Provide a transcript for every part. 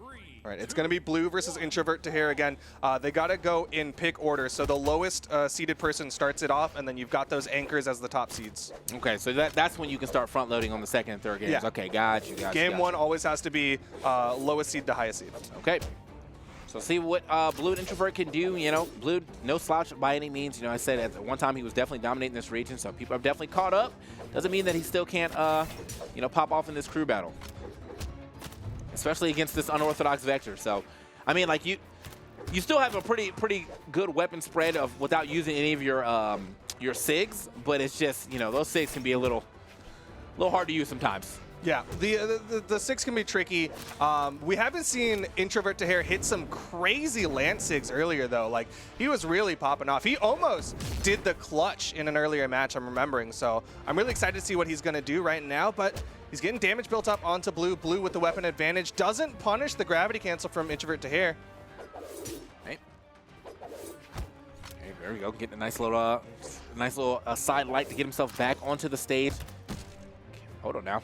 All right, it's going to be blue versus Introvert Taher again. They got to go in pick order. So the lowest seeded person starts it off, and then you've got those anchors as the top seeds. Okay, so that's when you can start front loading on the second and third games. Yeah. Okay, got you. Game one always has to be lowest seed to highest seed. Okay. So see what Blue and Introvert can do. You know, Blue, no slouch by any means. You know, I said at one time he was definitely dominating this region, so people have definitely caught up. Doesn't mean that he still can't, you know, pop off in this crew battle, especially against this unorthodox Vector. So, I mean, like you still have a pretty good weapon spread of without using any of your SIGs, but it's just, you know, those SIGs can be a little hard to use sometimes. Yeah, the six can be tricky. We haven't seen Introvert Taher hit some crazy land sigs earlier, though. Like, he was really popping off. He almost did the clutch in an earlier match, I'm remembering. So I'm really excited to see what he's going to do right now. But he's getting damage built up onto Blue. Blue with the weapon advantage. Doesn't punish the gravity cancel from Introvert Taher. Hey, there we go. Getting a nice little side light to get himself back onto the stage. Okay, hold on now.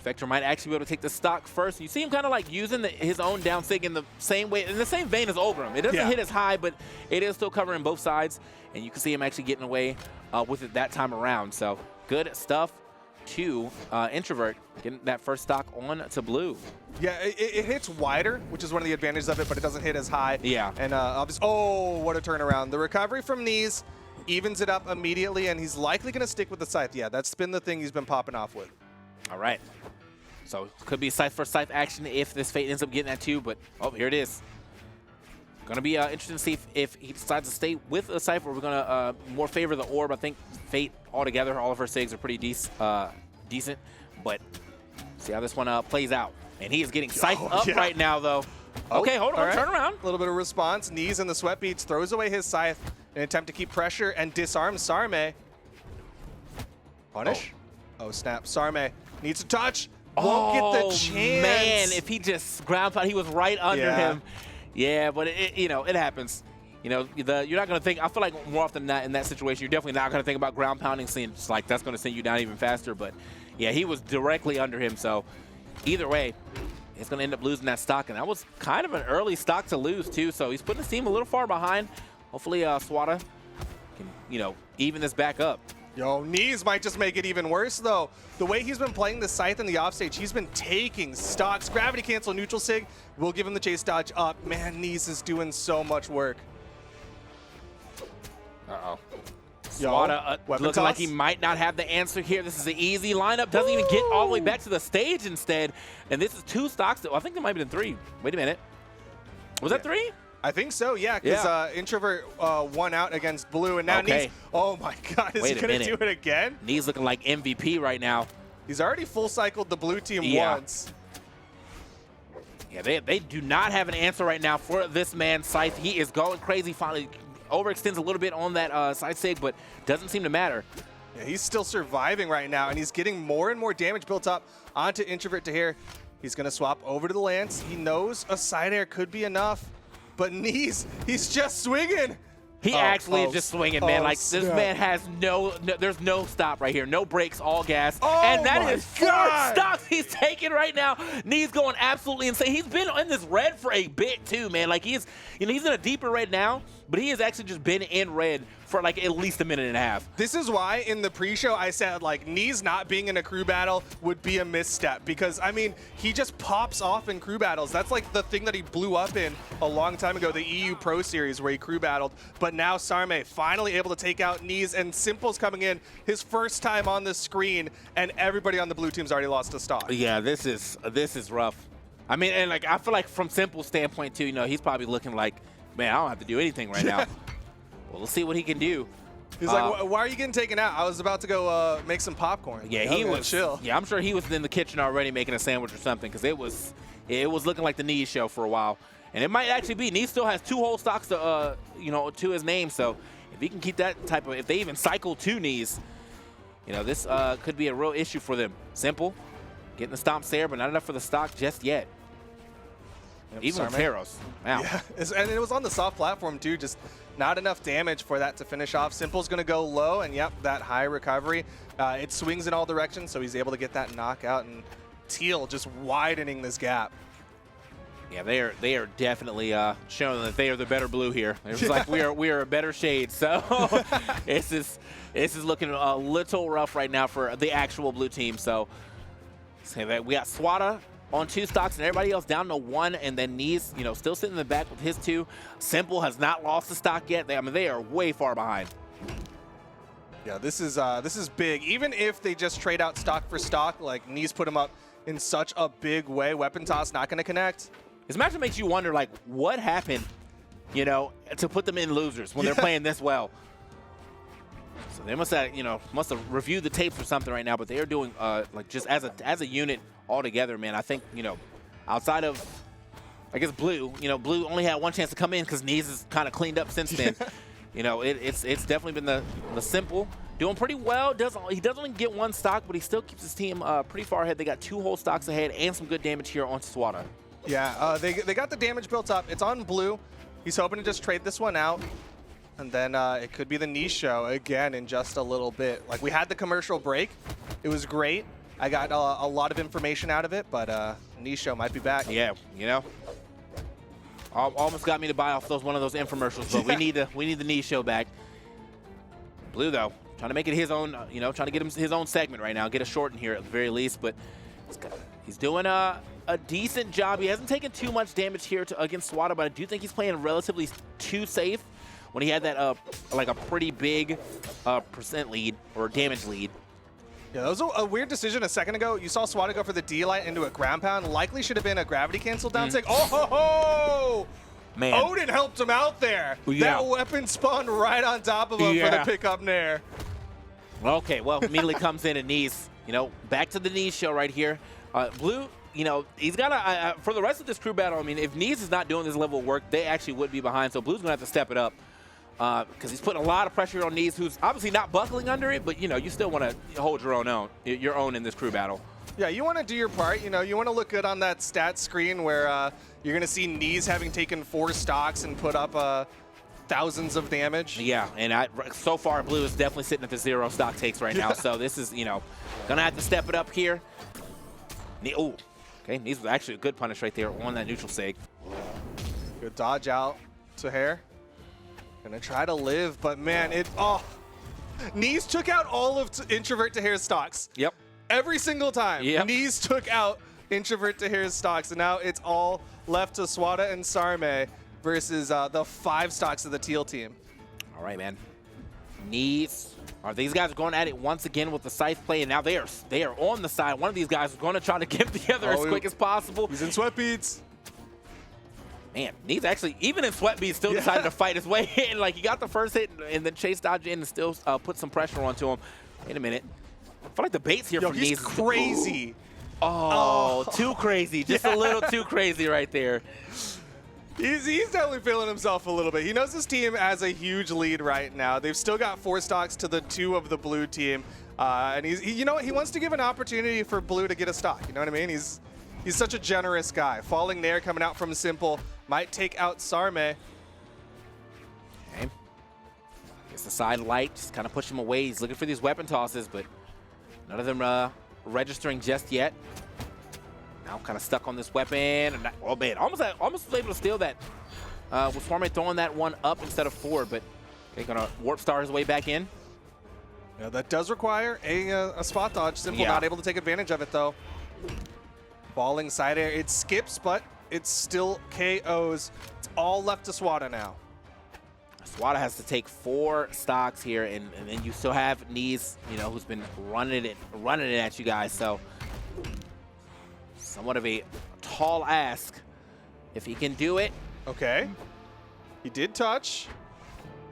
Vector might actually be able to take the stock first. You see him kind of like using his own down sig in the same way, in the same vein as Ulgrim. It doesn't hit as high, but it is still covering both sides, and you can see him actually getting away with it that time around. So good stuff to Introvert, getting that first stock on to Blue. Yeah, it hits wider, which is one of the advantages of it, but it doesn't hit as high. Yeah. And obviously, oh, what a turnaround. The recovery from Neeze evens it up immediately, and he's likely going to stick with the Scythe. Yeah, that's been the thing he's been popping off with. All right. So could be Scythe for Scythe action if this Fate ends up getting that too, but oh, here it is. Gonna be interesting to see if he decides to stay with the Scythe, or we're gonna more favor the Orb. I think Fate altogether, all of her SIGs are pretty decent, but see how this one plays out. And he is getting Scythe up right now, though. Okay, hold on, turn around. A little bit of response. Neeze in the sweat beats, throws away his Scythe in an attempt to keep pressure and disarm Sarme. Punish. Oh, snap. Sarme needs to touch. Won't get the chance. Man, if he just ground pound, he was right under him. Yeah, but you know, it happens. You know, you're not gonna think. I feel like more often than not in that situation, you're definitely not gonna think about ground pounding, seeing it's like that's gonna send you down even faster. But yeah, he was directly under him. So either way, he's gonna end up losing that stock, and that was kind of an early stock to lose too. So he's putting his team a little far behind. Hopefully, Swata can, you know, even this back up. Yo, Neeze might just make it even worse, though. The way he's been playing the Scythe in the offstage, he's been taking stocks. Gravity cancel, neutral sig. We'll give him the chase dodge up. Man, Neeze is doing so much work. Uh-oh. Swata looking like he might not have the answer here. This is an easy lineup. Doesn't even get all the way back to the stage instead. And this is 2 stocks. I think there might have been 3. Wait a minute. Was that 3? I think so, yeah, because Introvert won out against Blue, and now Neeze, oh my God, is he going to do it again? Neeze looking like MVP right now. He's already full cycled the blue team once. Yeah, they do not have an answer right now for this man, Scythe. He is going crazy, finally overextends a little bit on that side sig, but doesn't seem to matter. Yeah, he's still surviving right now, and he's getting more and more damage built up onto Introvert Taher. He's going to swap over to the Lance. He knows a side air could be enough. But Neeze, he's just swinging. He actually is just swinging, man. Like, this man has there's no stop right here. No brakes, all gas. And that is 4 stocks he's taking right now. Neeze going absolutely insane. He's been in this red for a bit too, man. Like, he's in a deeper red now, but he has actually just been in red for like at least a minute and a half. This is why in the pre-show I said like Neeze not being in a crew battle would be a misstep, because I mean he just pops off in crew battles. That's like the thing that he blew up in a long time ago, the EU Pro Series where he crew battled. But now Sarme finally able to take out Neeze, and Simple's coming in his first time on the screen, and everybody on the blue team's already lost a stock. Yeah, this is rough. I mean, and like I feel like from Simple's standpoint too, you know, he's probably looking like, man, I don't have to do anything right now. Well, we'll see what he can do. He's like, why are you getting taken out? I was about to go make some popcorn. Yeah, he was chill. Yeah, I'm sure he was in the kitchen already making a sandwich or something, because it was looking like the Neeze show for a while. And it might actually be. Neeze still has 2 whole stocks to you know, to his name. So if he can keep that type of, if they even cycle 2 Neeze, you know, this could be a real issue for them. Simple, getting the stomps there, but not enough for the stock just yet. Yep, even with Taros. Wow. Yeah, and it was on the soft platform too, just not enough damage for that to finish off. Simple's going to go low, and yep, that high recovery. It swings in all directions, so he's able to get that knockout, and Teal just widening this gap. Yeah, they are definitely showing that they are the better blue here. It's like we are a better shade. So this is looking a little rough right now for the actual blue team. So say that we got Swata on 2 stocks and everybody else down to 1, and then Neeze, you know, still sitting in the back with his 2. Simple has not lost the stock yet. I mean, they are way far behind. Yeah, this is big. Even if they just trade out stock for stock, like Neeze put him up in such a big way, weapon toss not going to connect. This matchup makes you wonder, like, what happened, you know, to put them in losers when they're playing this well. So they must have, you know, reviewed the tapes or something right now, but they are doing, like, just as a unit all together, man. I think, you know, outside of, I guess, Blue, you know, Blue only had 1 chance to come in because Neeze is kind of cleaned up since then. You know, it's definitely been the Simple doing pretty well. He doesn't only get 1 stock, but he still keeps his team pretty far ahead. They got 2 whole stocks ahead and some good damage here on Swata. Yeah, they got the damage built up. It's on Blue. He's hoping to just trade this one out. And then it could be the Neeze show again in just a little bit. Like, we had the commercial break. It was great. I got a lot of information out of it, but Neeze show might be back. Yeah, you know. Almost got me to buy off one of those infomercials, but we need the Neeze show back. Blue, though, trying to make it his own, you know, trying to get him his own segment right now, get a short in here at the very least, but he's doing a decent job. He hasn't taken too much damage here against Swata, but I do think he's playing relatively too safe when he had that like a pretty big percent lead or damage lead. Yeah, that was a weird decision a second ago. You saw Swata go for the D-Light into a ground pound. Likely should have been a gravity cancel down sig. Oh, ho, ho! Man. Odin helped him out there. Yeah. That weapon spawned right on top of him for the pickup nair. Okay, well, immediately comes in and Neeze, you know, back to the Neeze show right here. Blue, you know, he's got to, for the rest of this crew battle, I mean, if Neeze is not doing this level of work, they actually would be behind. So Blue's going to have to step it up. Because he's putting a lot of pressure on Neeze, who's obviously not buckling under it, but, you know, you still want to hold your own in this crew battle. Yeah, you want to do your part. You know, you want to look good on that stat screen where you're going to see Neeze having taken 4 stocks and put up thousands of damage. Yeah, and so far, Blue is definitely sitting at the 0 stock takes right now. So this is, you know, going to have to step it up here. Oh, okay, Neeze was actually a good punish right there on that neutral sig. Good dodge out to Taher. Gonna try to live, but man, Neeze took out all of Introvert Taher's stocks. Yep. Every single time. Yep. Neeze took out Introvert Taher's stocks, and now it's all left to Swata and Sarme versus the 5 stocks of the Teal team. All right, man. Neeze. These guys are going at it once again with the scythe play, and now they are on the side. One of these guys is going to try to get the other as quick as possible. He's in sweat beats. Man, Neeze actually, even in sweat beats, still decided to fight his way in. Like, he got the first hit and then chase dodge in and still put some pressure onto him. Wait a minute. I feel like the bait's here from Neeze. He's crazy. Oh, too crazy. Just a little too crazy right there. He's definitely feeling himself a little bit. He knows his team has a huge lead right now. They've still got 4 stocks to the 2 of the Blue team. And you know what? He wants to give an opportunity for Blue to get a stock. You know what I mean? He's such a generous guy. Falling Nair coming out from Simple might take out Sarme. Okay. Gets the side light, just kind of push him away. He's looking for these weapon tosses, but none of them registering just yet. Now kind of stuck on this weapon. And oh man, almost was able to steal that. With Sarme throwing that one up instead of forward, but okay, gonna warp star his way back in. Yeah, that does require a spot dodge. Simple not able to take advantage of it though. Falling side air, it skips, but it's still KOs. It's all left to Swata now. Swata has to take 4 stocks here, and then you still have Neeze, you know, who's been running it at you guys. So somewhat of a tall ask if he can do it. Okay. He did touch.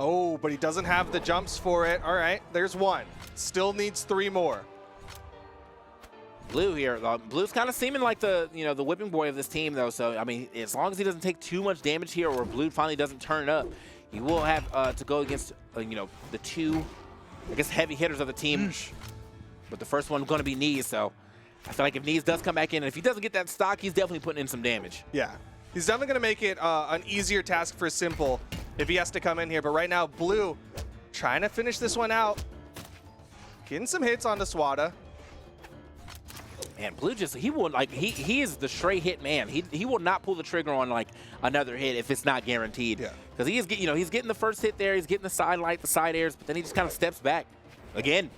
Oh, but he doesn't have the jumps for it. All right, there's 1. Still needs 3 more. Blue here. Blue's kind of seeming like the whipping boy of this team, though. So, I mean, as long as he doesn't take too much damage here or Blue finally doesn't turn it up, he will have to go against, you know, the 2, I guess, heavy hitters of the team. But the first one going to be Neeze, so I feel like if Neeze does come back in, and if he doesn't get that stock, he's definitely putting in some damage. Yeah. He's definitely going to make it an easier task for Simple if he has to come in here. But right now, Blue trying to finish this one out. Getting some hits onto Swata. Man, Blue just, he will, like, he is the straight hit man. He will not pull the trigger on, like, another hit if it's not guaranteed. Yeah. Because he is, you know, he's getting the first hit there. He's getting the side light, the side airs, but then he just kind of steps back again.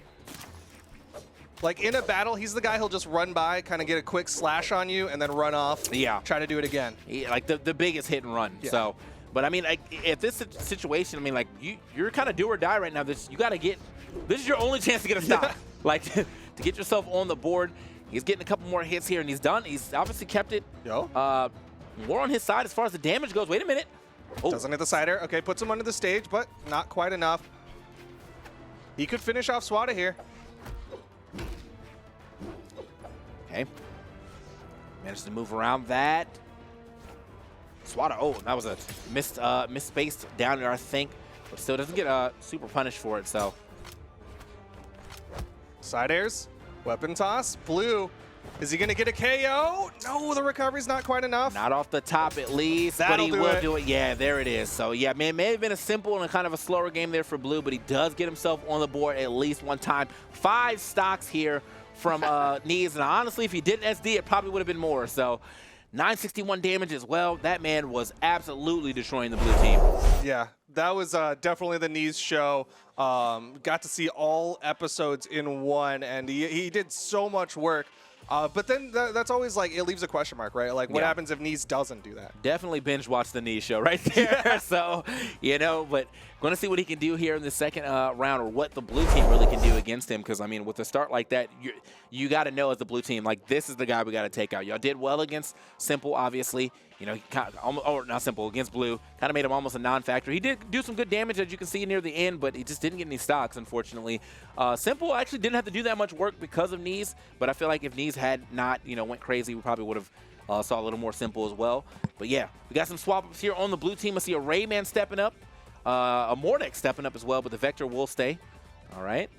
Like, in a battle, he's the guy who'll just run by, kind of get a quick slash on you, and then run off. Yeah. Try to do it again. Like, the biggest hit and run. Yeah. So, but, I mean, like, if this situation, I mean, like, you're kind of do or die right now. You got to get, this is your only chance to get a stop. Yeah. Like, to get yourself on the board. He's getting a couple more hits here, and he's done. He's obviously kept it more on his side as far as the damage goes. Wait a minute. Oh. Doesn't hit the sider. Okay, puts him under the stage, but not quite enough. He could finish off Swata here. Okay. Managed to move around that. Swata, oh, that was a misspaced down there, I think. But still doesn't get super punished for it, so. Side airs, weapon toss, Blue. Is he going to get a KO? No, the recovery's not quite enough. Not off the top at least, That'll but he will do it. Yeah, there it is. So, yeah, man, may have been a simple and kind of a slower game there for Blue, but he does get himself on the board at least one time. 5 stocks here from Neeze, and honestly, if he didn't SD, it probably would have been more. So, 961 damage as well. That man was absolutely destroying the Blue team. Yeah, that was definitely the Neeze show. Got to see all episodes in one, and he did so much work. But then that's always like, it leaves a question mark, right? Like, what happens if Neeze doesn't do that? Definitely binge watch the Neeze show right there. Yeah. So, you know, but going to see what he can do here in the second round, or what the Blue team really can do against him. Because, I mean, with a start like that, you got to know as the Blue team, like, this is the guy we got to take out. Y'all did well against Simple, obviously. You know, he kind of, or not Simple, against Blue. Kind of made him almost a non-factor. He did do some good damage, as you can see near the end, but he just didn't get any stocks, unfortunately. Simple actually didn't have to do that much work because of Neeze, but I feel like if Neeze had not, you know, went crazy, we probably would have saw a little more Simple as well. But yeah, we got some swap-ups here on the Blue team. I see a Rayman stepping up, a Mordex stepping up as well, but the Vector will stay. All right.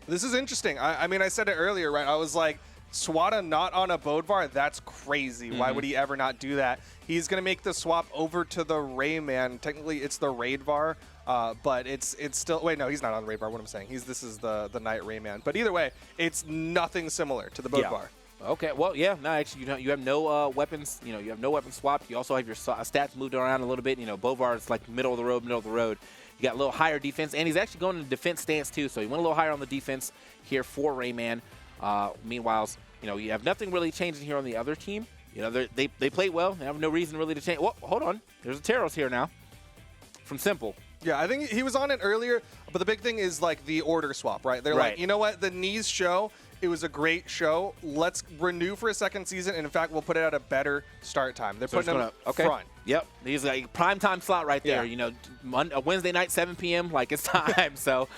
This is interesting. I mean, I said it earlier, right? I was like, Swata not on a Bodvar, that's crazy. Why would he ever not do that? He's going to make the swap over to the Rayman. Technically, it's the Raidvar, but it's still... Wait, no, he's not on the Raidvar. What I'm saying. This is the Knight Rayman. But either way, it's nothing similar to the Bodvar. Yeah. Okay, well, yeah, no, actually, you have no weapons. You know, you have no weapon swap. You also have your stats moved around a little bit. You know, Bodvar is like middle of the road. You got a little higher defense, and he's actually going in defense stance too. So he went a little higher on the defense here for Rayman. Meanwhile, you know, you have nothing really changing here on the other team. You know, they played well. They have no reason really to change. Well, hold on. There's a Taros here now from Simple. Yeah, I think he was on it earlier, but the big thing is like the order swap, right? They're like, you know what? The Neeze show, it was a great show. Let's renew for a second season, and in fact, we'll put it at a better start time. They're putting him front. Yep, he's like prime time slot right there. Yeah. You know, a Wednesday night, 7 p.m. Like it's time. So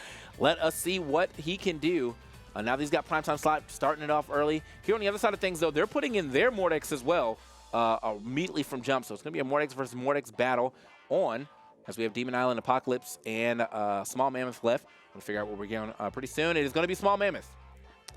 let us see what he can do. Now that he's got primetime slot, starting it off early. Here on the other side of things, though, they're putting in their Mordex as well immediately from jump. So it's going to be a Mordex versus Mordex battle on, as we have Demon Island, Apocalypse, and Small Mammoth left. We'll figure out what we're going pretty soon. It is going to be Small Mammoth.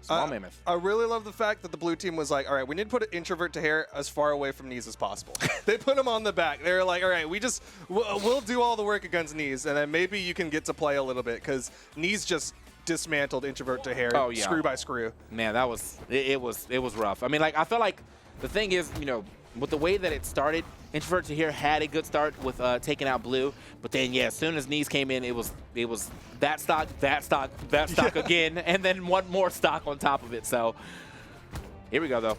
Small Mammoth. I really love the fact that the Blue team was like, all right, we need to put an Introvert Taher as far away from Neeze as possible. They put him on the back. They were like, all right, we'll do all the work against Neeze, and then maybe you can get to play a little bit, because Neeze just dismantled Introvert Taher screw by screw. Man, that was it was rough. I mean, like, I felt like the thing is, you know, with the way that it started, Introvert Taher had a good start with taking out Blue, but then yeah, as soon as Neeze came in, it was that stock again, and then one more stock on top of it. So here we go though.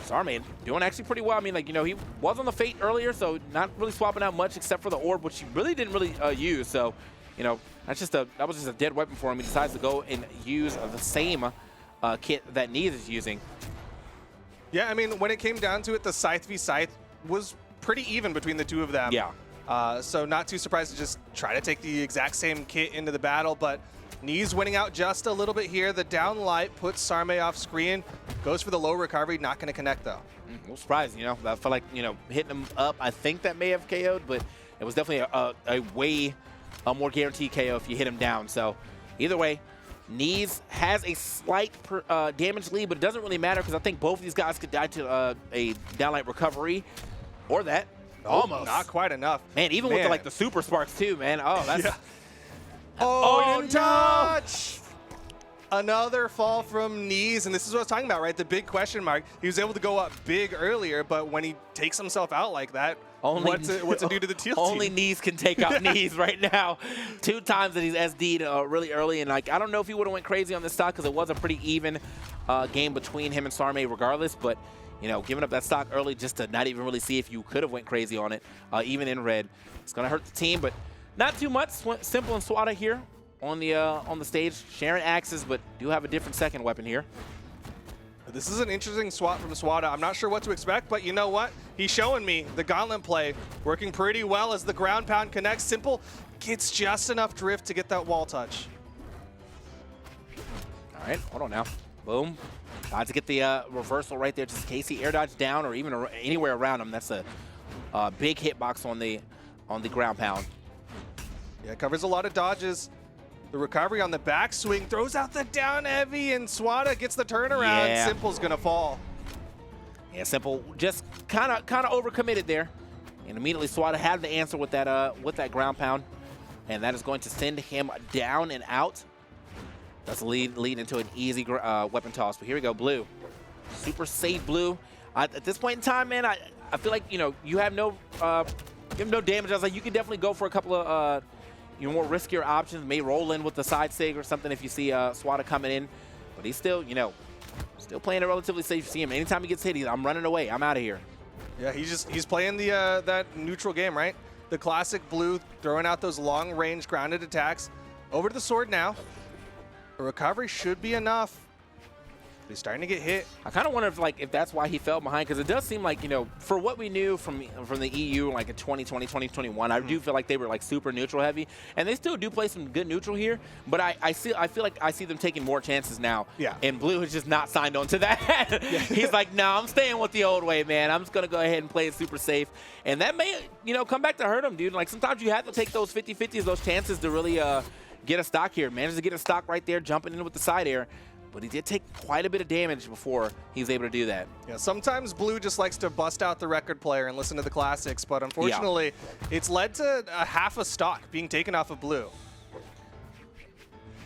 Sarme doing actually pretty well. I mean, like, you know, he was on the Fate earlier, so not really swapping out much except for the Orb, which he really didn't use. So, you know, that was just a dead weapon for him. He decides to go and use the same kit that Neeze is using. Yeah, I mean, when it came down to it, the Scythe v Scythe was pretty even between the two of them. Yeah. So not too surprised to just try to take the exact same kit into the battle, but Neeze winning out just a little bit here. The down light puts Sarme off screen, goes for the low recovery, not going to connect though. No surprise, you know. I felt like, you know, hitting him up, I think that may have KO'd, but it was definitely a way more guaranteed KO if you hit him down. So either way, Neeze has a slight damage lead, but it doesn't really matter because I think both of these guys could die to a downlight recovery or that. Almost. Not quite enough. Man, even with like the super sparks too, man. Oh, that's... Yeah. Oh, he didn't touch! Another fall from Neeze, and this is what I was talking about, right? The big question mark. He was able to go up big earlier, but when he takes himself out like that, what's it do to the Teal team? Only Neeze can take out Neeze right now. 2 times that he's SD'd really early, and like I don't know if he would have went crazy on this stock because it was a pretty even game between him and Sarme regardless, but you know, giving up that stock early just to not even really see if you could have went crazy on it, even in red, it's going to hurt the team, but not too much. Simple and Swata here on the stage, sharing axes, but do have a different second weapon here. This is an interesting swap from Swata. I'm not sure what to expect, but you know what? He's showing me the gauntlet play working pretty well as the ground pound connects. Simple gets just enough drift to get that wall touch. All right, hold on now. Boom. Got to get the reversal right there, just in case he air dodge down or even anywhere around him. That's a big hitbox on the ground pound. Yeah, covers a lot of dodges. The recovery on the backswing throws out the down heavy, and Swata gets the turnaround. Yeah. Simple's gonna fall. Yeah, Simple just kind of overcommitted there, and immediately Swata had the answer with that ground pound, and that is going to send him down and out. That's lead into an easy weapon toss. But here we go, Blue. Super safe Blue. At this point in time, man, I feel like you have no damage. I was like, you can definitely go for a couple of more riskier options. May roll in with the side sig or something if you see Swata coming in. But he's still, still playing it relatively safe. You see him anytime he gets hit, I'm running away. I'm out of here. Yeah, he's playing the that neutral game, right? The classic Blue, throwing out those long range grounded attacks. Over to the sword now. A recovery should be enough. He's starting to get hit. I kind of wonder if that's why he fell behind, because it does seem like, for what we knew from the EU like in 2020, 2021, I do feel like they were like super neutral heavy, and they still do play some good neutral here, but I feel like I see them taking more chances now. Yeah. And Blue has just not signed on to that. Yeah. He's like, no, I'm staying with the old way, man. I'm just going to go ahead and play it super safe. And that may, come back to hurt him, dude. Like sometimes you have to take those 50-50s, those chances to really get a stock here. Managed to get a stock right there, jumping in with the side air. But he did take quite a bit of damage before he was able to do that. Yeah, sometimes Blue just likes to bust out the record player and listen to the classics, but unfortunately, it's led to a half a stock being taken off of Blue.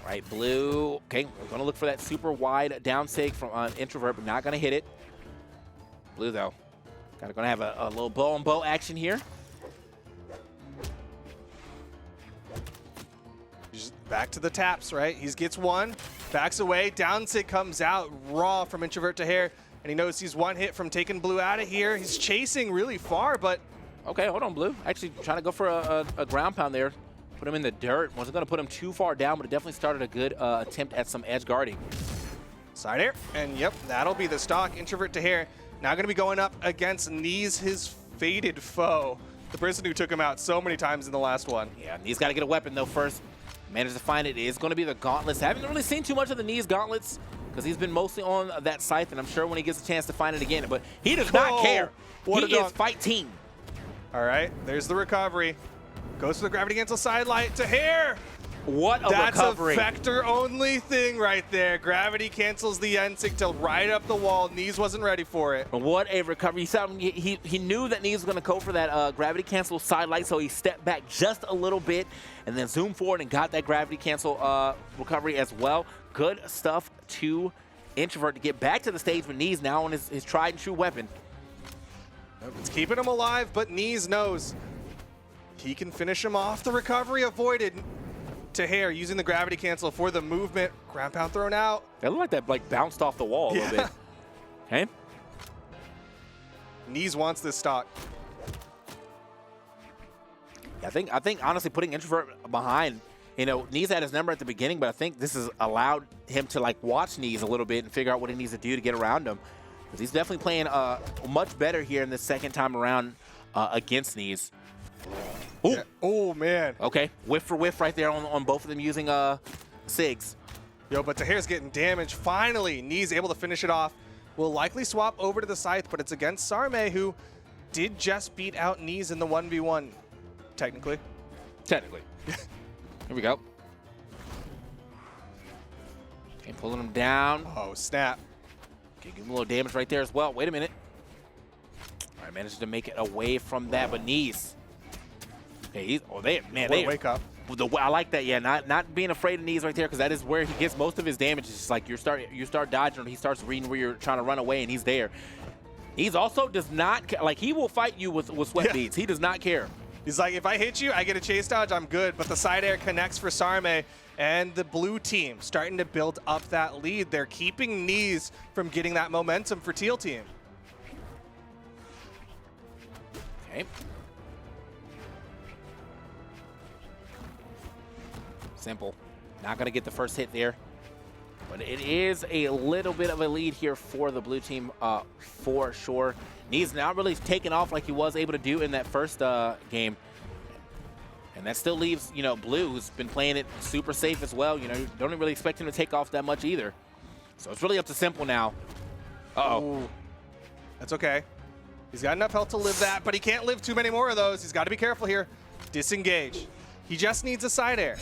Right, Blue. Okay, we're going to look for that super wide down sig from Introvert, but not going to hit it. Blue, though, going to have a little bow and bow action here. Back to the taps, right? He gets one, backs away, down sig comes out raw from Introvert Taher, and he knows he's one hit from taking Blue out of here. He's chasing really far, but... Okay, hold on, Blue. Actually trying to go for a ground pound there. Put him in the dirt. Wasn't going to put him too far down, but it definitely started a good attempt at some edge guarding. Side air, and yep, that'll be the stock. Introvert Taher now going to be going up against Neeze, his fated foe. The person who took him out so many times in the last one. Yeah, Neeze got to get a weapon, though, first. Managed to find it. It's going to be the gauntlets. I haven't really seen too much of the Neeze gauntlets because he's been mostly on that scythe, and I'm sure when he gets a chance to find it again. But he does not care. He is fighting. All right, there's the recovery. Goes for the gravity cancel side light. Taher! What a recovery. That's a vector-only thing right there. Gravity cancels the end-sig till right up the wall. Neeze wasn't ready for it. What a recovery. He knew that Neeze was going to go for that gravity cancel side light, so he stepped back just a little bit and then zoomed forward and got that gravity cancel recovery as well. Good stuff to Introvert to get back to the stage with Neeze now on his tried and true weapon. It's keeping him alive, but Neeze knows he can finish him off. The recovery avoided. Taher using the gravity cancel for the movement. Ground pound thrown out. It looked like that bounced off the wall a little bit. Okay. Neeze wants this stock. I think honestly putting Introvert behind, Neeze had his number at the beginning, but I think this has allowed him to watch Neeze a little bit and figure out what he needs to do to get around him. Because he's definitely playing much better here in the second time around against Neeze. Ooh. Yeah. Oh, man. Okay, whiff for whiff right there on both of them using SIGs. Yo, but Taher's getting damaged. Finally, Neeze able to finish it off. Will likely swap over to the scythe, but it's against Sarme, who did just beat out Neeze in the 1v1, technically. Technically. Here we go. Okay, pulling him down. Oh, snap. Okay, give him a little damage right there as well. Wait a minute. All right, managed to make it away from that, but Neeze. Okay, they wake up. I like that, yeah. Not being afraid of Neeze right there, because that is where he gets most of his damage. It's just like you start dodging, or he starts reading where you're trying to run away, and he's there. He's also does not like, he will fight you with sweat beads. He does not care. He's like, if I hit you, I get a chase dodge, I'm good. But the side air connects for Sarme, and the blue team starting to build up that lead. They're keeping Neeze from getting that momentum for Teal team. Okay. Simple. Not going to get the first hit there. But it is a little bit of a lead here for the blue team, for sure. Neeze not really taking off like he was able to do in that first game. And that still leaves, you know, blue, who's been playing it super safe as well. You know, you don't really expect him to take off that much either. So it's really up to Simple now. Uh-oh. Ooh. That's okay. He's got enough health to live that, but he can't live too many more of those. He's got to be careful here. Disengage. He just needs a side air.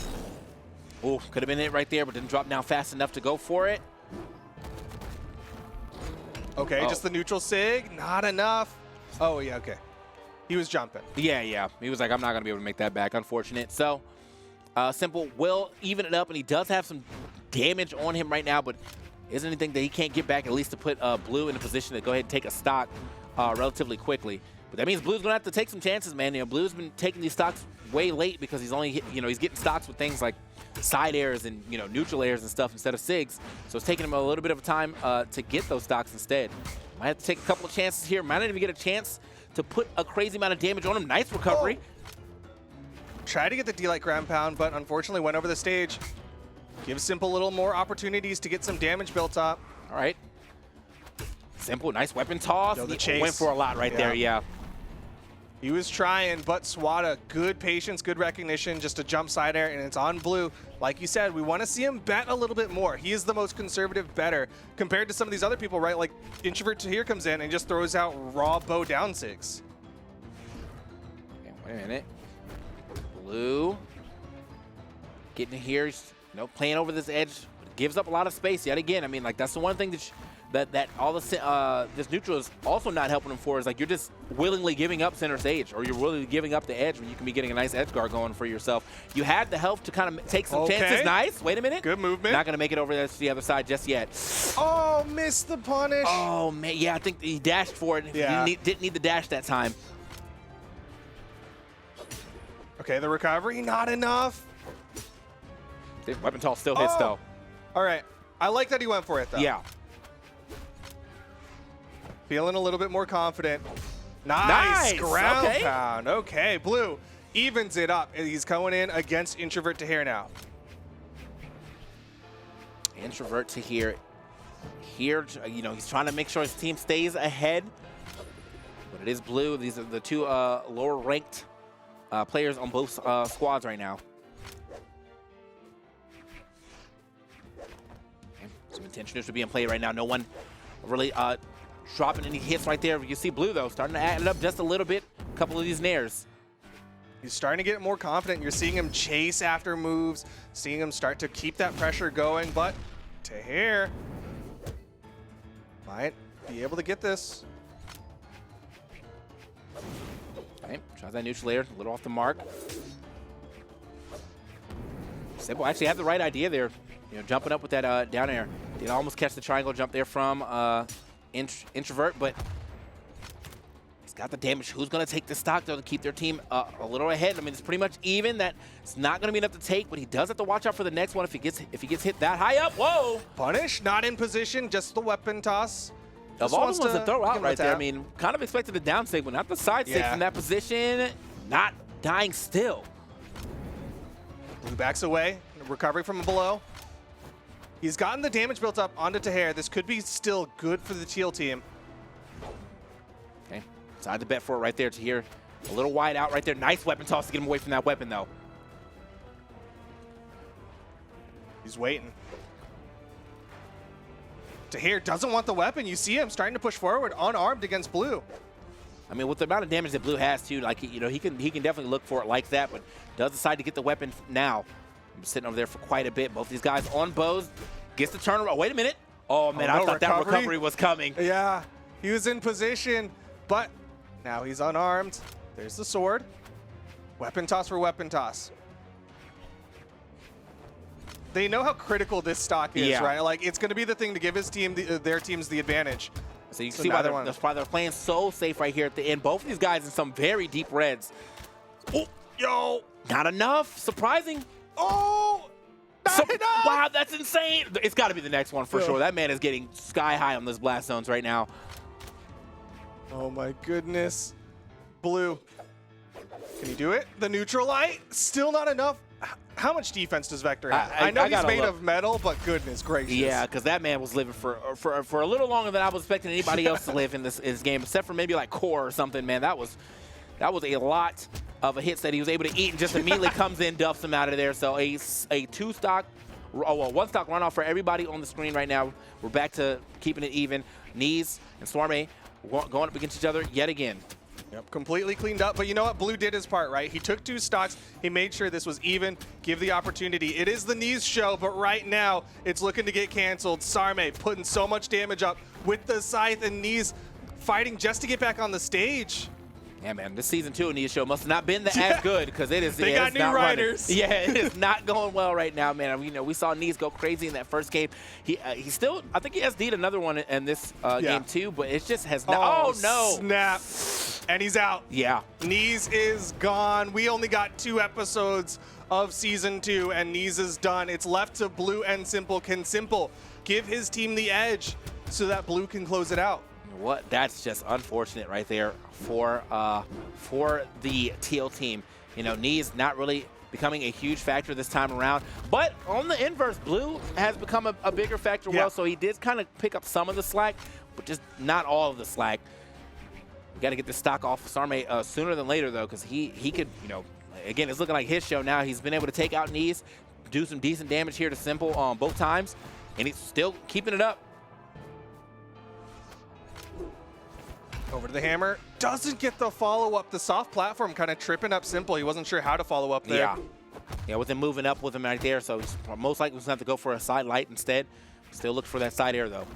Ooh, could have been it right there, but didn't drop down fast enough to go for it. Okay, just the neutral sig, not enough. Oh, yeah, okay. He was jumping. Yeah. He was like, I'm not going to be able to make that back, unfortunate. So, Simple will even it up, and he does have some damage on him right now, but isn't anything that he can't get back, at least to put blue in a position to go ahead and take a stock relatively quickly. But that means blue's going to have to take some chances, man. You know, blue's been taking these stocks way late because he's only, he's getting stocks with things like side airs and, neutral airs and stuff instead of SIGs. So it's taking him a little bit of time to get those stocks instead. Might have to take a couple of chances here. Might not even get a chance to put a crazy amount of damage on him. Nice recovery. Tried to get the D-Light ground pound, but unfortunately went over the stage. Gives Simple a little more opportunities to get some damage built up. All right. Simple, nice weapon toss. The He chase. went for a lot right there, yeah. He was trying, but Swata, good patience, good recognition, just a jump side air, and it's on blue. Like you said, we want to see him bet a little bit more. He is the most conservative better compared to some of these other people, right? Like Introvert Taher comes in and just throws out raw bow down sigs. Okay, wait a minute. Blue getting here, playing over this edge, gives up a lot of space yet again. I mean, like, that's the one thing that all this neutral is also not helping him for, is like you're just willingly giving up center stage, or you're willingly giving up the edge when you can be getting a nice edge guard going for yourself. You had the health to kind of take some chances. Nice. Wait a minute. Good movement. Not going to make it over there to the other side just yet. Oh, missed the punish. Oh, man. Yeah, I think he dashed for it. Yeah. He didn't need the dash that time. Okay, the recovery, not enough. This weapon toss still hits, though. All right. I like that he went for it, though. Yeah. Feeling a little bit more confident. Nice. Ground pound. Okay, blue evens it up. He's going in against Introvert Taher now. Introvert Taher here, he's trying to make sure his team stays ahead. But it is blue. These are the two lower ranked players on both squads right now. Okay. Some intentioners to be in play right now. No one really dropping any hits right there. You see blue, though, starting to add it up just a little bit. A couple of these nairs. He's starting to get more confident. You're seeing him chase after moves, seeing him start to keep that pressure going, but Taher might be able to get this. Okay, tries that neutral air, a little off the mark. Simple actually had the right idea there, jumping up with that down air. Did almost catch the triangle jump there from Introvert, but he's got the damage. Who's going to take the stock, though, to keep their team a little ahead? I mean, it's pretty much even. That it's not going to be enough to take, but he does have to watch out for the next one if he gets hit that high up. Whoa! Punish, not in position, just the weapon toss. Of all the ones to throw out right there, I mean, kind of expected the down sig, but not the side sig from that position. Not dying still. Blue backs away, recovery from below. He's gotten the damage built up onto Taher. This could be still good for the Teal team. Okay, decided to bet for it right there. Taher a little wide out right there. Nice weapon toss to get him away from that weapon, though. He's waiting. Taher doesn't want the weapon. You see him starting to push forward, unarmed against blue. I mean, with the amount of damage that blue has, too, like, he can definitely look for it like that, but does decide to get the weapon now. I'm sitting over there for quite a bit. Both these guys on bows. Gets the turnaround. Wait a minute. Oh, man, I thought that recovery was coming. Yeah, he was in position, but now he's unarmed. There's the sword. Weapon toss for weapon toss. they know how critical this stock is, Yeah. right? Like, it's going to be the thing to give his team, their teams the advantage. So you can see why they're playing so safe right here at the end. Both of these guys in some very deep reds. Oh, yo. Not enough. Surprising. Oh, not enough. Wow, that's insane. It's got to be the next one for sure. That man is getting sky high on those blast zones right now. Oh, my goodness. Blue. Can he do it? The neutral light? Still not enough. How much defense does Vector have? I know he's made of metal, but goodness gracious. Yeah, because that man was living for a little longer than I was expecting anybody else to live in this game, except for maybe like Core or something, man. That was a lot of a hits that he was able to eat and just immediately comes in, duffs him out of there. So a one stock runoff for everybody on the screen right now. We're back to keeping it even. Neeze and Sarme going up against each other yet again. Yep, completely cleaned up. But you know what? Blue did his part, right? He took 2 stocks. He made sure this was even. Give the opportunity. It is the Neeze show, but right now it's looking to get canceled. Sarme putting so much damage up with the Scythe, and Neeze fighting just to get back on the stage. Yeah, man, this season 2 of Neeze show must have not been as good because it is. They got new riders. Yeah, it is not going well right now, man. You know, we saw Neeze go crazy in that first game. He still, I think he has D'd another one in this game too, but it just has not. Oh no! Snap! And he's out. Yeah. Neeze is gone. We only got 2 episodes of season 2, and Neeze is done. It's left to Blue and Simple. Can Simple give his team the edge so that Blue can close it out? What? That's just unfortunate right there for the Teal team. You know, Neeze not really becoming a huge factor this time around. But on the inverse, Blue has become a bigger factor. Well, so he did kind of pick up some of the slack, but just not all of the slack. We got to get this stock off of Sarme sooner than later, though, because he could, you know, again, it's looking like his show now. He's been able to take out Neeze, do some decent damage here to Simple both times, and he's still keeping it up. Over to the hammer. Doesn't get the follow-up. The soft platform kind of tripping up Simple. He wasn't sure how to follow up there. Yeah. Yeah, with him moving up with him right there, so he's most likely going to have to go for a side light instead. Still look for that side air, though.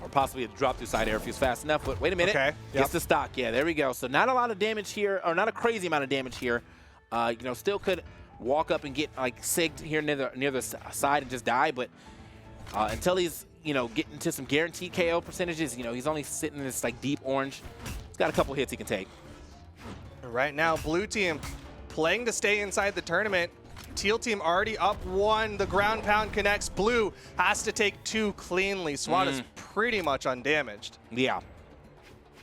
Or possibly a drop through side air if he's fast enough. But wait a minute. Okay. Gets the stock. Yeah, there we go. So not a lot of damage here, or not a crazy amount of damage here. You know, still could walk up and get like sigged here near the side and just die. But until he's, you know, getting to some guaranteed KO percentages, you know, he's only sitting in this like deep orange. He's got a couple hits he can take. Right now, Blue team playing to stay inside the tournament. Teal team already up 1. The ground pound connects. Blue has to take 2 cleanly. Swata's pretty much undamaged. Yeah.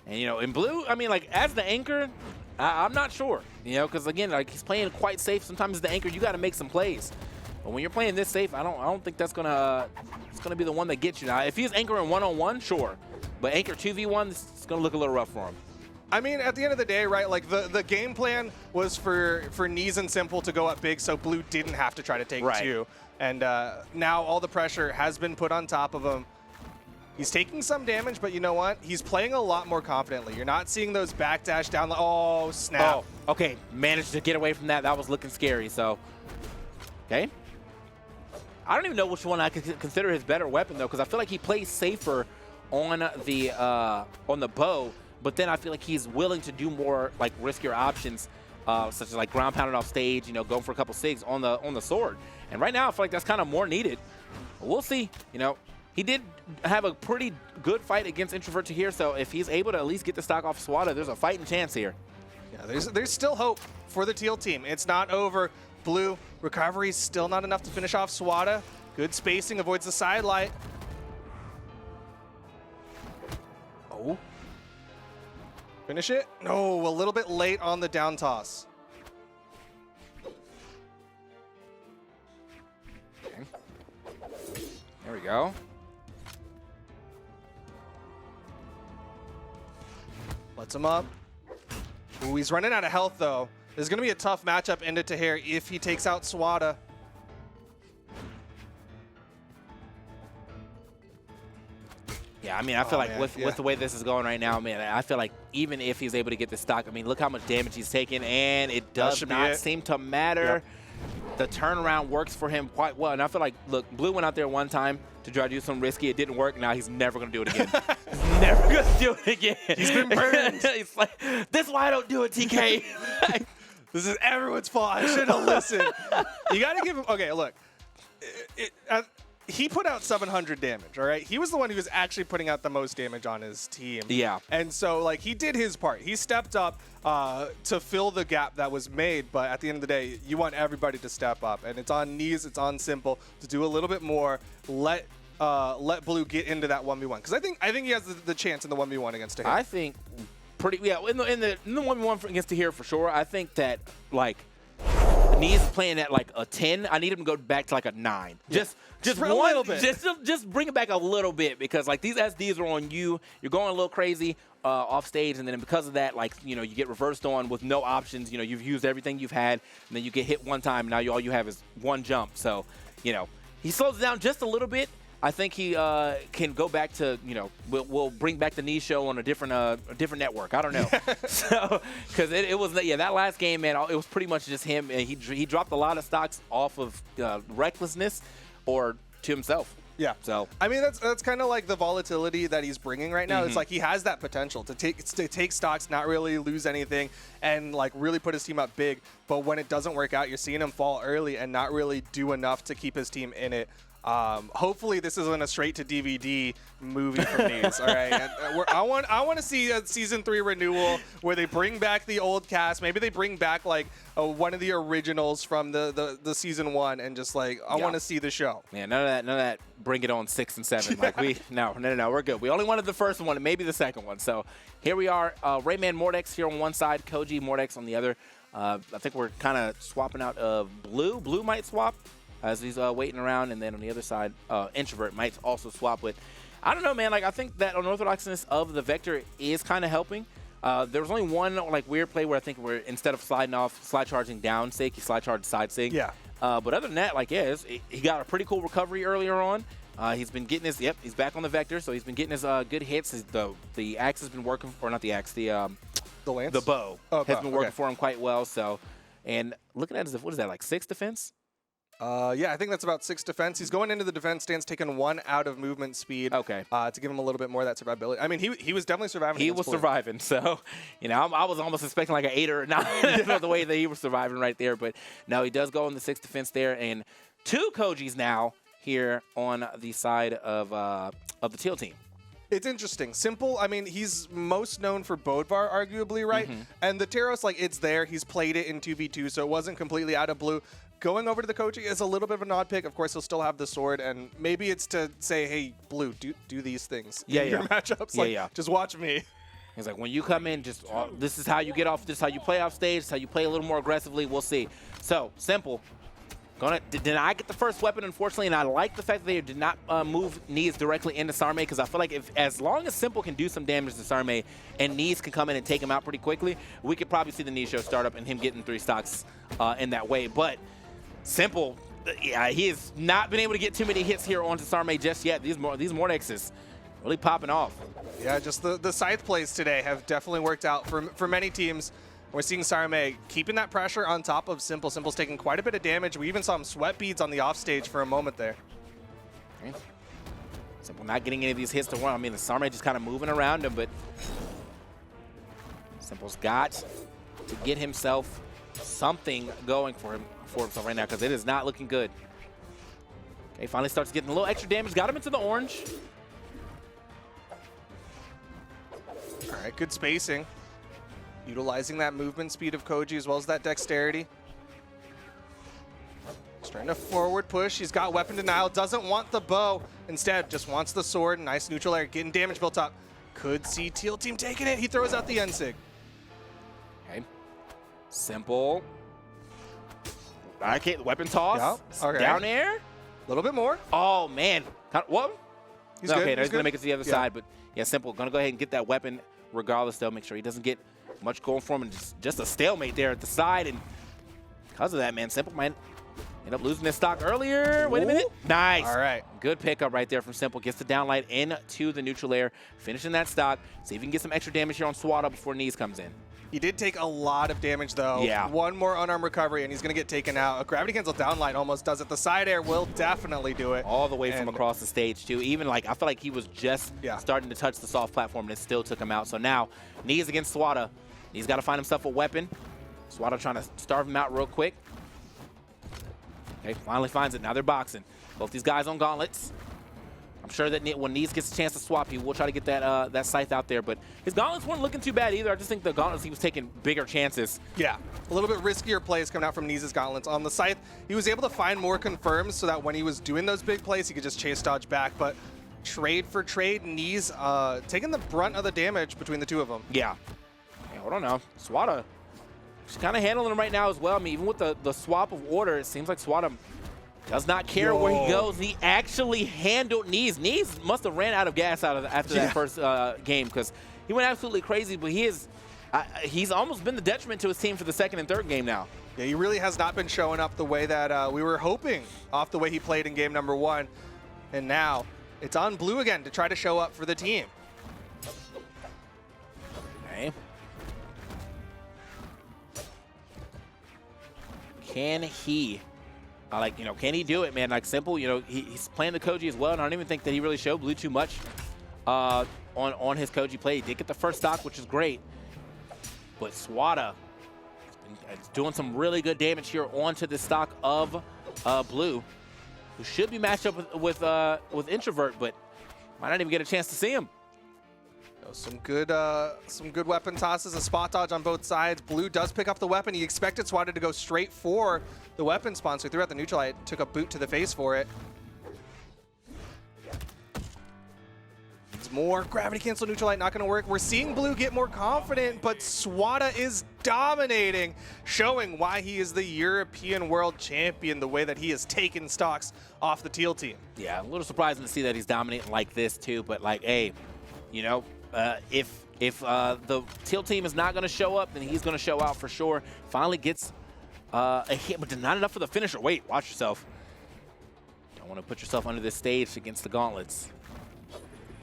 And, you know, in Blue, I mean, like, as the anchor, I'm not sure. You know, because, again, like, he's playing quite safe. Sometimes as the anchor, you got to make some plays. But when you're playing this safe, I don't think that's going to be the one that gets you. Now, if he's anchoring one-on-one, sure. But anchor 2v1, it's going to look a little rough for him. I mean, at the end of the day, right, like the game plan was for Neeze and Simple to go up big so Blue didn't have to try to take 2. And now all the pressure has been put on top of him. He's taking some damage, but you know what? He's playing a lot more confidently. You're not seeing those backdash down. Oh, snap. Oh, okay. Managed to get away from that. That was looking scary, so. Okay. I don't even know which one I could consider his better weapon, though, because I feel like he plays safer on the bow. But then I feel like he's willing to do more like riskier options, such as like ground pounding off stage, you know, going for a couple sigs on the sword. And right now I feel like that's kind of more needed. But we'll see. You know, he did have a pretty good fight against Introvert Taher, so if he's able to at least get the stock off Swata, there's a fighting chance here. Yeah, there's still hope for the Teal team. It's not over. Blue recovery is still not enough to finish off Swata. Good spacing, avoids the side light. Oh. Finish it? No, a little bit late on the down toss. Okay. There we go. Lets him up. Ooh, he's running out of health, though. This is going to be a tough matchup into Taher if he takes out Swata. Yeah, I mean, I feel like with the way this is going right now, man, I feel like even if he's able to get this stock, I mean, look how much damage he's taking, and it does not seem to matter. Yep. The turnaround works for him quite well, and I feel like, look, Blue went out there one time to try to do something risky. It didn't work. Now he's never going to do it again. He's never going to do it again. He's been burned. He's like, this is why I don't do it, TK. This is everyone's fault. I should have listened. You got to give him. Okay, look. He put out 700 damage, all right? He was the one who was actually putting out the most damage on his team. Yeah. And so, like, he did his part. He stepped up to fill the gap that was made, but at the end of the day, you want everybody to step up. And it's on Neeze, it's on Simple to do a little bit more. Let Blue get into that 1v1. Because I think he has the chance in the 1v1 against Taher. I think in the 1v1 against Taher for sure. I think that, like, Neeze playing at like a 10. I need him to go back to like a 9. Yeah. Just a little bit. Just bring it back a little bit, because like these SDs are on you. You're going a little crazy off stage, and then because of that, like, you know, you get reversed on with no options. You know, you've used everything you've had, and then you get hit one time. And now all you have is one jump. So, you know, he slows it down just a little bit. I think he can go back to, you know, we'll bring back the Neeze show on a different network. I don't know. So, because it was, yeah, that last game, man, it was pretty much just him. And he dropped a lot of stocks off of recklessness or to himself. Yeah. So I mean, that's kind of like the volatility that he's bringing right now. It's like he has that potential to take stocks, not really lose anything, and like really put his team up big. But when it doesn't work out, you're seeing him fall early and not really do enough to keep his team in it. Hopefully this isn't a straight to DVD movie from Neeze. All right, I want to see a season 3 renewal where they bring back the old cast. Maybe they bring back like one of the originals from the season 1, and just like I want to see the show. Yeah, none of that. Bring it on 6 and 7. Like no, we're good. We only wanted the first one and maybe the second one. So here we are. Rayman Mordex here on one side, Koji Mordex on the other. I think we're kind of swapping out of Blue. Blue might swap as he's waiting around, and then on the other side, Introvert might also swap with. I don't know, man. Like, I think that unorthodoxness of the Vector is kind of helping. There was only one like weird play where I think we're, instead of slide charging down sig, he slide charged side sig. Yeah. But other than that, like, yeah, he got a pretty cool recovery earlier on. He's been getting his, he's back on the Vector, so he's been getting his good hits. The axe has been working, or not the axe, the lance? The bow has been working okay. for him quite well. So, and looking at his, what is that, like 6 defense? Yeah, I think that's about 6 defense. He's going into the defense stance, taking 1 out of movement speed. Okay. To give him a little bit more of that survivability. I mean, he was definitely surviving. He was surviving. So, you know, I was almost expecting like an 8 or a 9 the way that he was surviving right there. But no, he does go in the 6 defense there, and 2 Kojis now here on the side of the Teal team. It's interesting. Simple, I mean, he's most known for Bodvar, arguably, right? And the Teros, like, it's there. He's played it in 2v2, so it wasn't completely out of blue. Going over to the Koji is a little bit of an odd pick. Of course, he'll still have the sword, and maybe it's to say, hey, Blue, do these things in your matchups. Like, just watch me. He's like, when you come in, just this is how you get off, this is how you play off stage, this is how you play a little more aggressively. We'll see. So, Simple. Did I get the first weapon, unfortunately, and I like the fact that they did not move Neeze directly into Sarme, because I feel like as long as Simple can do some damage to Sarme and Neeze can come in and take him out pretty quickly, we could probably see the Neeze show start up and him getting 3 stocks in that way. But Simple, yeah, he has not been able to get too many hits here onto Sarme just yet. These Mordex is really popping off. Yeah, just the scythe plays today have definitely worked out for many teams. We're seeing Sarme keeping that pressure on top of Simple. Simple's taking quite a bit of damage. We even saw him sweat beads on the offstage for a moment there. Okay. Simple not getting any of these hits to run. I mean, the Sarme just kind of moving around him, but Simple's got to get himself something going for himself right now, because it is not looking good. Okay, finally starts getting a little extra damage. Got him into the orange. All right, good spacing. Utilizing that movement speed of Koji as well as that dexterity. He's trying to forward push. He's got weapon denial. Doesn't want the bow. Instead, just wants the sword. Nice neutral air. Getting damage built up. Could see Teal team taking it. He throws out the N-Sig. Okay. Simple. I can't. Weapon toss. Yep. Okay. Down air. A little bit more. Oh, man. What? He's okay, good. He's going to make it to the other side. But, yeah, Simple. Going to go ahead and get that weapon regardless, though. Make sure he doesn't get much going for him, and just a stalemate there at the side. And because of that, man, Simple might end up losing his stock earlier. Wait a minute. Nice. All right. Good pickup right there from Simple. Gets the downlight into the neutral air, finishing that stock. See if he can get some extra damage here on Swata before Neeze comes in. He did take a lot of damage, though. Yeah. 1 more unarmed recovery, and he's going to get taken out. A gravity cancel downlight almost does it. The side air will definitely do it. All the way from across the stage, too. Even, like, I feel like he was just starting to touch the soft platform, and it still took him out. So now, Neeze against Swata. He's got to find himself a weapon. Swata trying to starve him out real quick. Okay, finally finds it. Now they're boxing. Both these guys on gauntlets. I'm sure that when Neeze gets a chance to swap, he will try to get that that scythe out there. But his gauntlets weren't looking too bad either. I just think the gauntlets, he was taking bigger chances. Yeah, a little bit riskier plays coming out from Neeze's gauntlets. On the scythe, he was able to find more confirms so that when he was doing those big plays, he could just chase dodge back. But trade for trade, Neeze taking the brunt of the damage between the two of them. Yeah. Hey, hold on now. Swata, she's kind of handling him right now as well. I mean, even with the swap of order, it seems like Swata does not care where he goes. He actually handled Neeze. Neeze must have ran out of gas after that first game, because he went absolutely crazy. But he's almost been the detriment to his team for the second and third game now. Yeah, he really has not been showing up the way that we were hoping off the way he played in game number 1. And now it's on Blue again to try to show up for the team. Okay. Can he? Can he do it, man? Like, simple, he's playing the Koji as well, and I don't even think that he really showed Blue too much on his Koji play. He did get the first stock, which is great, but Swata is doing some really good damage here onto the stock of Blue, who should be matched up with Introvert, but might not even get a chance to see him. Some good weapon tosses, a spot dodge on both sides. Blue does pick up the weapon. He expected Swata to go straight for the weapon spawn, so he threw out the neutral light, took a boot to the face for it. It's more gravity cancel neutral light, not going to work. We're seeing Blue get more confident, but Swata is dominating, showing why he is the European world champion, the way that he has taken stocks off the Teal team. Yeah, a little surprising to see that he's dominating like this too, but like, hey, if the Teal team is not going to show up, then he's going to show out for sure. Finally gets a hit, but not enough for the finisher. Wait, watch yourself. Don't want to put yourself under this stage against the gauntlets.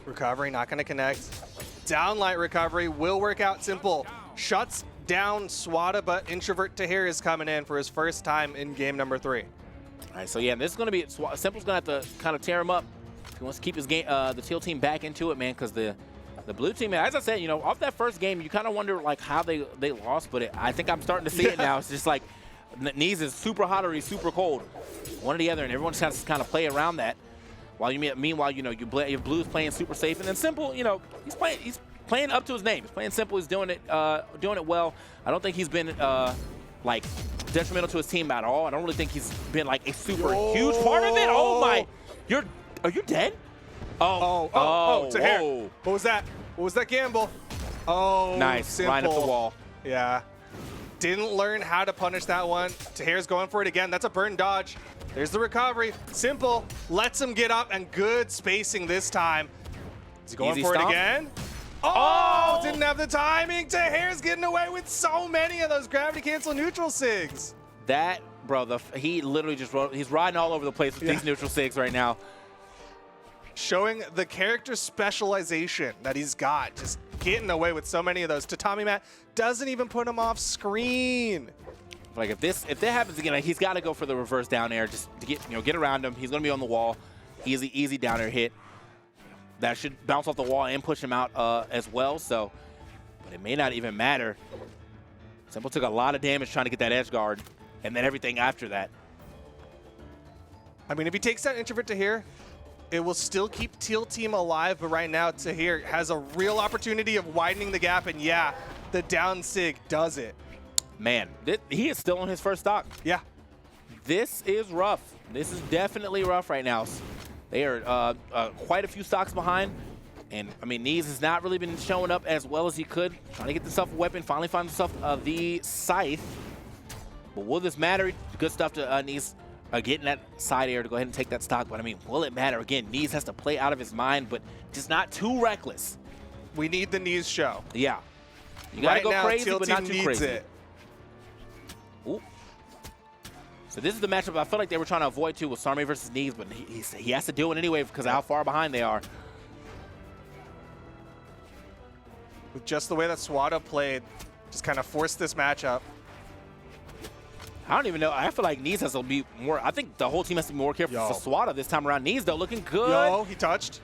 Recovery not going to connect. Downlight recovery will work out. Simple shuts down Swata, but Introvert Taher is coming in for his first time in game number 3. All right, so yeah, this is going to be Simple's going to have to kind of tear him up if he wants to keep his game, the Teal team back into it, man, because the Blue team, as I said, off that first game, you kind of wonder like how they lost, but I think I'm starting to see it now. It's just like Neeze is super hot or he's super cold, one or the other, and everyone just has to kind of play around that. Meanwhile, your Blue's playing super safe, and then Simple, he's playing up to his name. He's playing Simple. He's doing it well. I don't think he's been like detrimental to his team at all. I don't really think he's been like a super huge part of it. Oh my, are you dead? Taher. What was that? What was that gamble? Oh, nice. Simple. Line up the wall. Yeah. Didn't learn how to punish that one. Taher's going for it again. That's a burn dodge. There's the recovery. Simple lets him get up, and good spacing this time. Is he going Easy for stomp. it again? Oh, didn't have the timing. Taher's getting away with so many of those gravity cancel neutral sigs. That, bro, he literally he's riding all over the place with these neutral sigs right now. Showing the character specialization that he's got, just getting away with so many of those. Tatami Mat doesn't even put him off screen. Like if that happens again, like, he's got to go for the reverse down air just to get around him. He's going to be on the wall. Easy down air hit. That should bounce off the wall and push him out as well. So, but it may not even matter. Simple took a lot of damage trying to get that edge guard, and then everything after that. I mean, if he takes that Introvert Taher, it will still keep Teal team alive, but right now Taher has a real opportunity of widening the gap, and yeah, the down sig does it. Man, he is still on his first stock. Yeah. This is rough. This is definitely rough right now. They are quite a few stocks behind, and I mean, Neeze has not really been showing up as well as he could. Trying to get himself a weapon, finally find himself the scythe. But will this matter? Good stuff to Neeze. Getting that side air to go ahead and take that stock, but I mean, will it matter? Again, Neeze has to play out of his mind, but just not too reckless. We need the Neeze show. Yeah. You gotta go crazy, but not too crazy. It. Ooh. So this is the matchup I feel like they were trying to avoid too with Sarme versus Neeze, but he has to do it anyway because of how far behind they are. With just the way that Swata played, just kind of forced this matchup. I don't even know. I feel like Neeze has to be more. I think the whole team has to be more careful for Swata this time around. Neeze, though, looking good. Yo, he touched.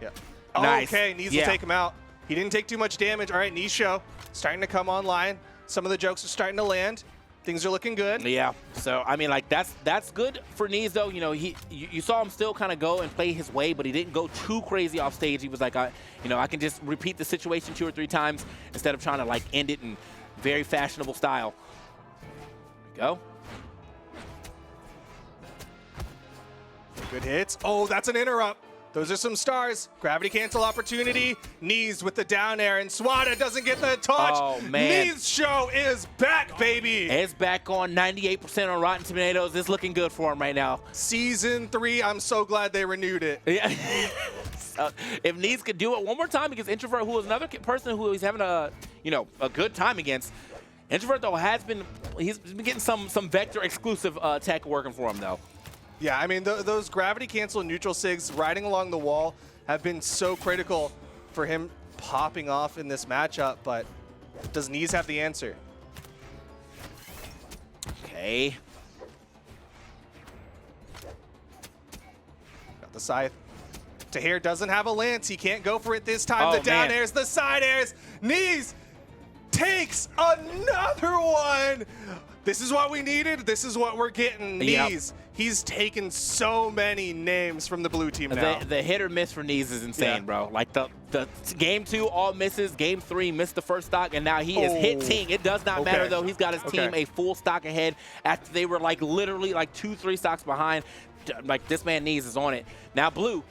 Yeah. Nice. Okay, Neeze will take him out. He didn't take too much damage. All right, Neeze show starting to come online. Some of the jokes are starting to land. Things are looking good. Yeah. So I mean, like that's good for Neeze though. You know, you saw him still kind of go and play his way, but he didn't go too crazy off stage. He was like, I can just repeat the situation 2 or 3 times instead of trying to like end it in very fashionable style. Go. Good hits. Oh, that's an interrupt. Those are some stars. Gravity cancel opportunity. Neeze with the down air, and Swata doesn't get the touch. Oh, man. Neeze show is back, baby. It's back on 98% on Rotten Tomatoes. It's looking good for him right now. Season 3, I'm so glad they renewed it. Yeah. If Neeze could do it one more time against Introvert, who is another person who he's having a good time against. Introvert though he's been getting some Vector exclusive tech working for him though. Yeah, I mean, those gravity cancel neutral sigs riding along the wall have been so critical for him popping off in this matchup, but does Neeze have the answer? Okay. Got the scythe. Taher doesn't have a lance. He can't go for it this time. Oh, the down man. airs, the side airs. Neeze takes another one. This is what we needed. This is what we're getting. Yep. Neeze. He's taken so many names from the blue team now. The hit or miss for Neeze is insane, bro. Like the game 2 all misses, game 3 missed the first stock, and now he is hitting. It does not matter though. He's got his team a full stock ahead after they were like literally like 2-3 stocks behind. Like this man Neeze is on it. Now blue,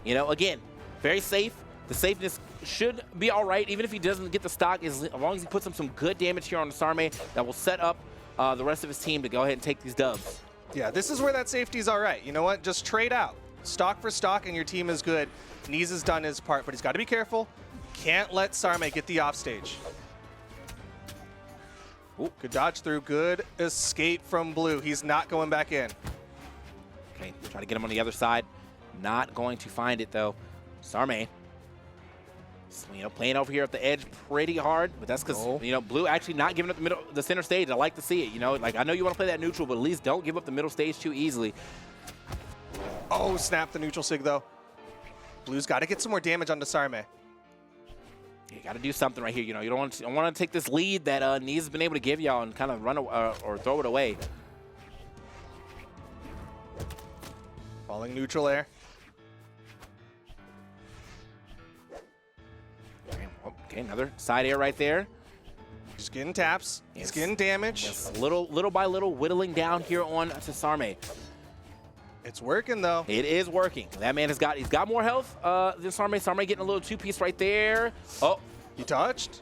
again, very safe. The safeness should be all right, even if he doesn't get the stock, as long as he puts some good damage here on the Sarme that will set up the rest of his team to go ahead and take these dubs. Yeah, this is where that safety is all right. You know what? Just trade out. Stock for stock, and your team is good. Neeze has done his part, but he's got to be careful. Can't let Sarme get the offstage. Ooh, good dodge through. Good escape from blue. He's not going back in. Okay, try to get him on the other side. Not going to find it, though. Sarme, playing over here at the edge pretty hard, but that's because, blue actually not giving up the center stage. I like to see it, Like, I know you want to play that neutral, but at least don't give up the middle stage too easily. Oh, snap the neutral sig, though. Blue's got to get some more damage onto Sarme. You got to do something right here. You don't want to take this lead that Neeze has been able to give y'all and kind of run or throw it away. Falling neutral air. Okay, another side air right there. He's getting taps. He's getting damage. Yes, little by little whittling down here on to Sarme. It's working though. It is working. That man he's got more health than Sarme. Sarme getting a little 2-piece right there. Oh, he touched.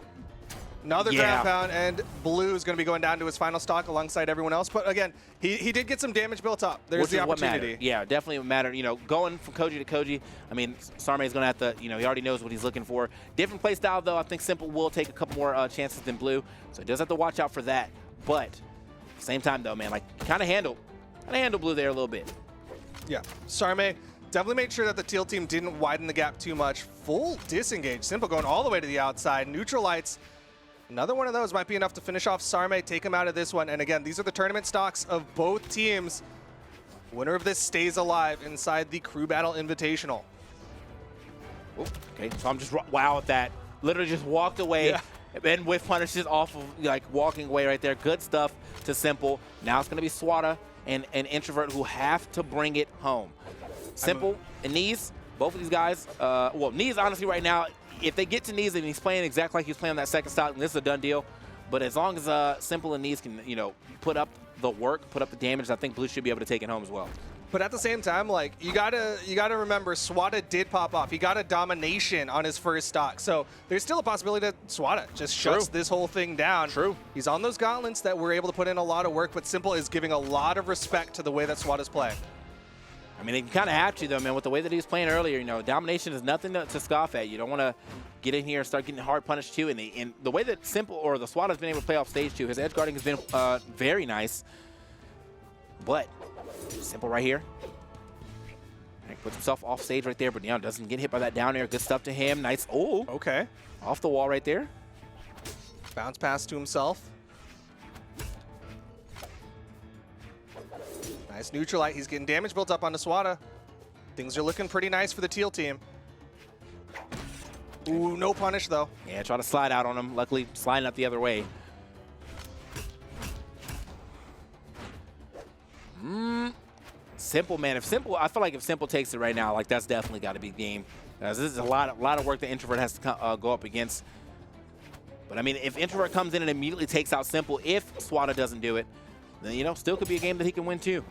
Another ground pound, and blue is going to be going down to his final stock alongside everyone else. But again, he did get some damage built up. There's the opportunity. Yeah, definitely would matter. Going from Koji to Koji, I mean, Sarme is going to have to, he already knows what he's looking for. Different play style, though. I think Simple will take a couple more chances than blue, so he does have to watch out for that. But at the same time, though, man, like, kind of handle blue there a little bit. Yeah, Sarme definitely made sure that the Teal team didn't widen the gap too much. Full disengage. Simple going all the way to the outside. Neutralites. Another one of those might be enough to finish off Sarme, take him out of this one. And again, these are the tournament stocks of both teams. Winner of this stays alive inside the Crew Battle Invitational. Ooh, okay, so I'm just wow at that. Literally just walked away and with punishes off of like walking away right there. Good stuff to Simple. Now it's going to be Swata and Introvert who have to bring it home. Simple and Neeze, both of these guys. Well, Neeze honestly right now, if they get to Neeze and he's playing exactly like he's playing on that second stock, this is a done deal. But as long as Simple and Neeze can, put up the work, put up the damage, I think blue should be able to take it home as well. But at the same time, like, you gotta remember, Swata did pop off. He got a domination on his first stock. So there's still a possibility that Swata just shuts this whole thing down. True. He's on those gauntlets that were able to put in a lot of work, but Simple is giving a lot of respect to the way that Swata's playing. I mean, they kind of have to, though, man, with the way that he was playing earlier. Domination is nothing to scoff at. You don't want to get in here and start getting hard punished, too. And the way that Simple or the Swata has been able to play off stage, too, his edge guarding has been very nice. But Simple right here. Puts himself off stage right there, but doesn't get hit by that down air. Good stuff to him. Nice. Oh, okay. Off the wall right there. Bounce pass to himself. Nice neutralite. He's getting damage built up onto Swata. Things are looking pretty nice for the Teal team. Ooh, no punish though. Yeah, try to slide out on him. Luckily, sliding up the other way. Simple, man. If Simple, I feel like if Simple takes it right now, like that's definitely got to be game. This is a lot of work that Introvert has to go up against. But I mean, if Introvert comes in and immediately takes out Simple, if Swata doesn't do it, then you know, still could be a game that he can win too.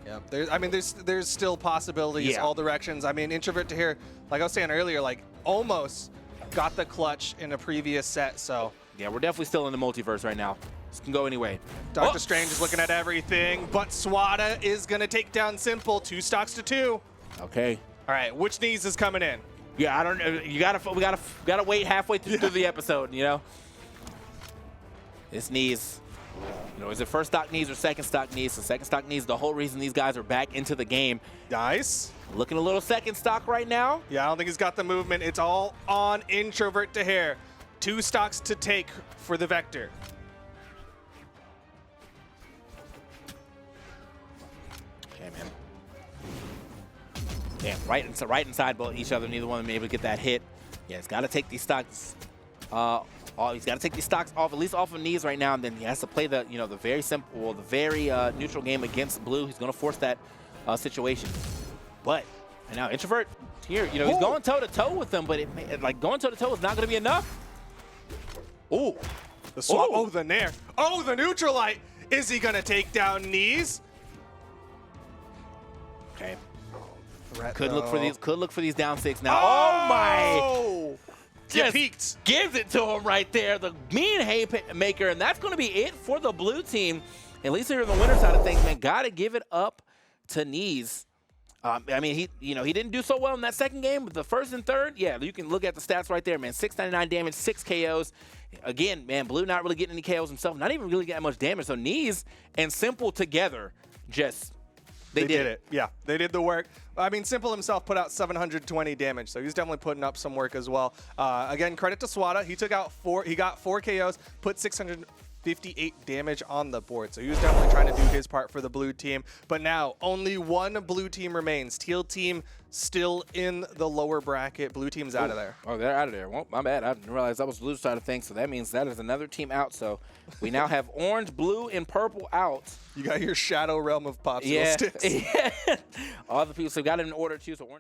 Yeah, there's still possibilities all directions. I mean, Introvert Taher, like I was saying earlier, like almost got the clutch in a previous set. So yeah, we're definitely still in the multiverse right now. This can go anyway. Dr. Strange is looking at everything, but Swata is gonna take down Simple, 2 stocks to 2. Okay. All right, which Neeze is coming in? Yeah, I don't know. We gotta wait halfway through the episode. You know, this Neeze. You know, is it first stock Neeze or second stock Neeze? So second stock Neeze, the whole reason these guys are back into the game. Nice. Looking a little second stock right now. Yeah, I don't think he's got the movement. It's all on Introvert Taher. 2 stocks to take for the Vector. Okay, man. Damn, right inside both each other. Neither one of them able to get that hit. Yeah, he's got to take these stocks. He's got to take these stocks off, at least off of Neeze right now, and then he has to play the, you know, the very simple, well, the very neutral game against Blue. He's going to force that situation. But and now Introvert here, you know, he's going toe to toe with them, but like going toe to toe is not going to be enough. Oh, the swap. Oh, the nair. Oh, the neutralite. Is he going to take down Neeze? Okay. Threat, could look for these down 6 now. Oh my! Just peeked. Gives it to him right there. The mean haymaker, and that's going to be it for the blue team. At least here on the winner side of things, man, got to give it up to Neeze. I mean, he didn't do so well in that second game, but the first and third, yeah, you can look at the stats right there, man. 699 damage, 6 KOs. Again, man, Blue not really getting any KOs himself, not even really getting much damage. So Neeze and Simple together just they did it. Yeah, they did the work. I mean, Simple himself put out 720 damage, so he's definitely putting up some work as well. Again, credit to Swata. He got 4 KOs, put 658 damage on the board. So he was definitely trying to do his part for the blue team. But now only one blue team remains. Teal team still in the lower bracket. Blue team's out of there. Oh, they're out of there. Well, my bad. I didn't realize that was the blue side of things. So that means that is another team out. So we now have orange, blue, and purple out. You got your shadow realm of popsicle sticks. Yeah. All the people, so got it in order too. So orange.